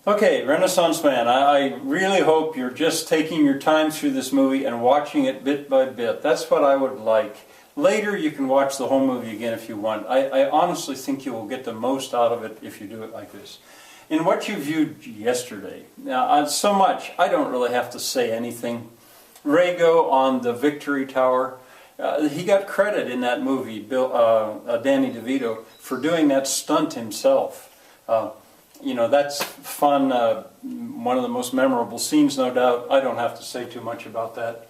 Okay, Renaissance Man, I really hope you're just taking your time through this movie and watching it bit by bit. That's what I would like. Later you can watch the whole movie again if you want. I honestly think you will get the most out of it if you do it like this. In what you viewed yesterday, now so much, I don't really have to say anything. Rago on the Victory Tower, he got credit in that movie, Danny DeVito, for doing that stunt himself. You know, that's fun, one of the most memorable scenes, no doubt. I don't have to say too much about that.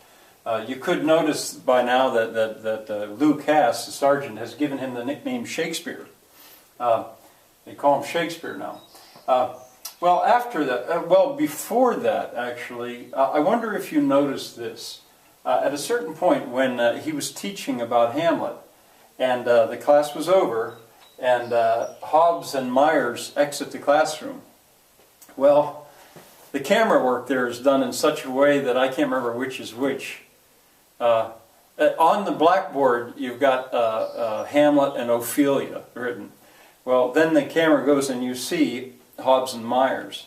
You could notice by now that Lou Cass, the sergeant, has given him the nickname Shakespeare. They call him Shakespeare now. Well, after that, before that, actually, I wonder if you noticed this. At a certain point when he was teaching about Hamlet, and the class was over, and Hobbs and Myers exit the classroom. Well, the camera work there is done in such a way that I can't remember which is which. On the blackboard, you've got Hamlet and Ophelia written. Well, then the camera goes and you see Hobbs and Myers.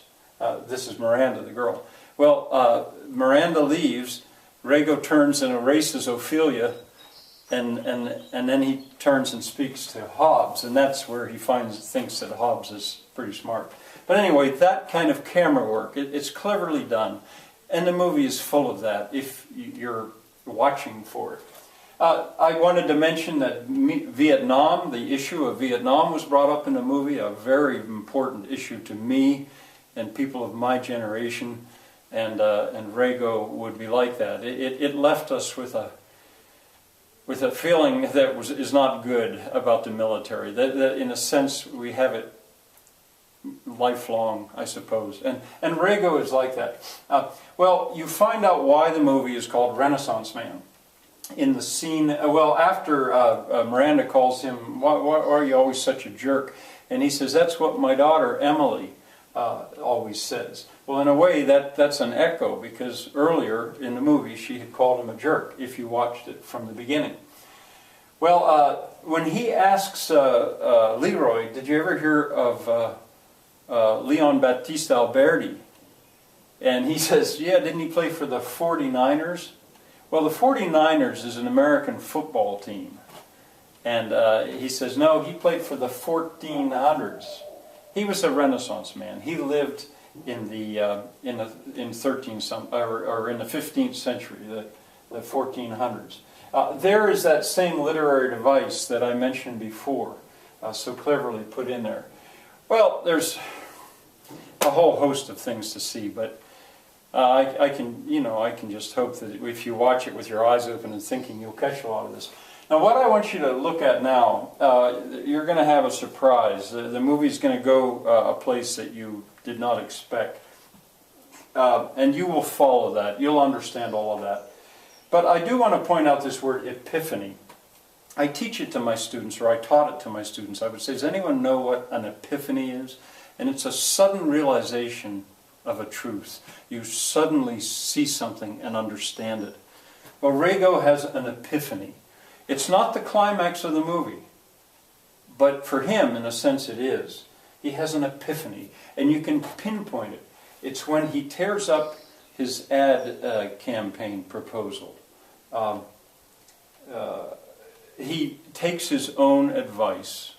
This is Miranda, the girl. Well, Miranda leaves, Rago turns and erases Ophelia, and then he turns and speaks to Hobbs, and that's where he thinks that Hobbs is pretty smart. But anyway, that kind of camera work, it's cleverly done, and the movie is full of that if you're watching for it. I wanted to mention that Vietnam, the issue of Vietnam, was brought up in the movie, a very important issue to me and people of my generation, and Rago would be like that. It left us with a feeling that is not good about the military. That in a sense we have it lifelong, I suppose. And Rago is like that. Well, you find out why the movie is called Renaissance Man. In the scene, after Miranda calls him, why are you always such a jerk? And he says, that's what my daughter Emily always says. Well, in a way, that's an echo, because earlier in the movie she had called him a jerk, if you watched it from the beginning. Well, when he asks Leroy, did you ever hear of Leon Battista Alberti? And he says, yeah, didn't he play for the 49ers? Well, the 49ers is an American football team. And he says, no, he played for the 1400s. He was a Renaissance man. He lived in the in the 15th century, the 1400s. There is that same literary device that I mentioned before, so cleverly put in there. Well, there's a whole host of things to see, but I can just hope that if you watch it with your eyes open and thinking, you'll catch a lot of this. Now, what I want you to look at now, you're going to have a surprise. The movie's going to go a place that you did not expect, and you will follow that. You'll understand all of that. But I do want to point out this word epiphany. I teach it to my students, or I taught it to my students. I would say, does anyone know what an epiphany is? And it's a sudden realization of a truth. You suddenly see something and understand it. Well, Rago has an epiphany. It's not the climax of the movie, but for him, in a sense, it is. He has an epiphany, and you can pinpoint it. It's when he tears up his ad campaign proposal. He takes his own advice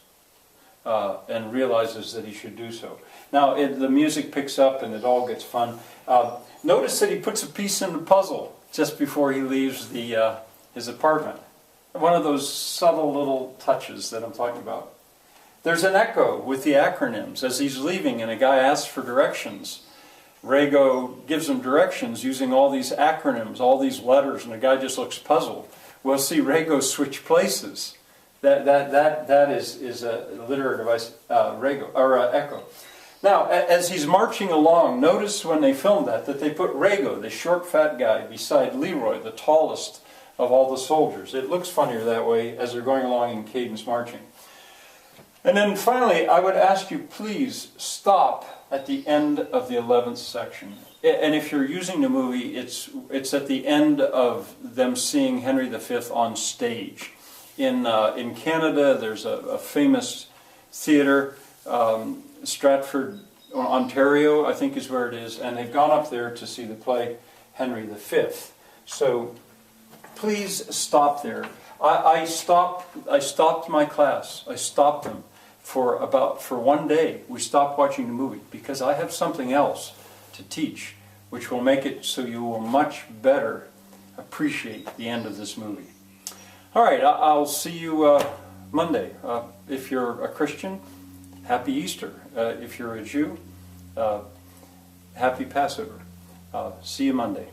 and realizes that he should do so. Now, the music picks up and it all gets fun. Notice that he puts a piece in the puzzle just before he leaves his apartment. One of those subtle little touches that I'm talking about. There's an echo with the acronyms. As he's leaving and a guy asks for directions, Rago gives him directions using all these acronyms, all these letters, and the guy just looks puzzled. We'll see Rago switch places. That is a literary device, Rago, or echo. Now, as he's marching along, notice when they filmed that they put Rago, the short, fat guy, beside Leroy, the tallest of all the soldiers. It looks funnier that way as they're going along in cadence marching. And then finally, I would ask you, please stop at the end of the 11th section. And if you're using the movie, it's at the end of them seeing Henry V on stage. In Canada, there's a famous theater, Stratford Ontario, I think is where it is, and they've gone up there to see the play Henry V. So please stop there. I stopped my class. I stopped them for 1 day. We stopped watching the movie because I have something else to teach, which will make it so you will much better appreciate the end of this movie. All right, I'll see you Monday. If you're a Christian, Happy Easter. If you're a Jew, Happy Passover. See you Monday.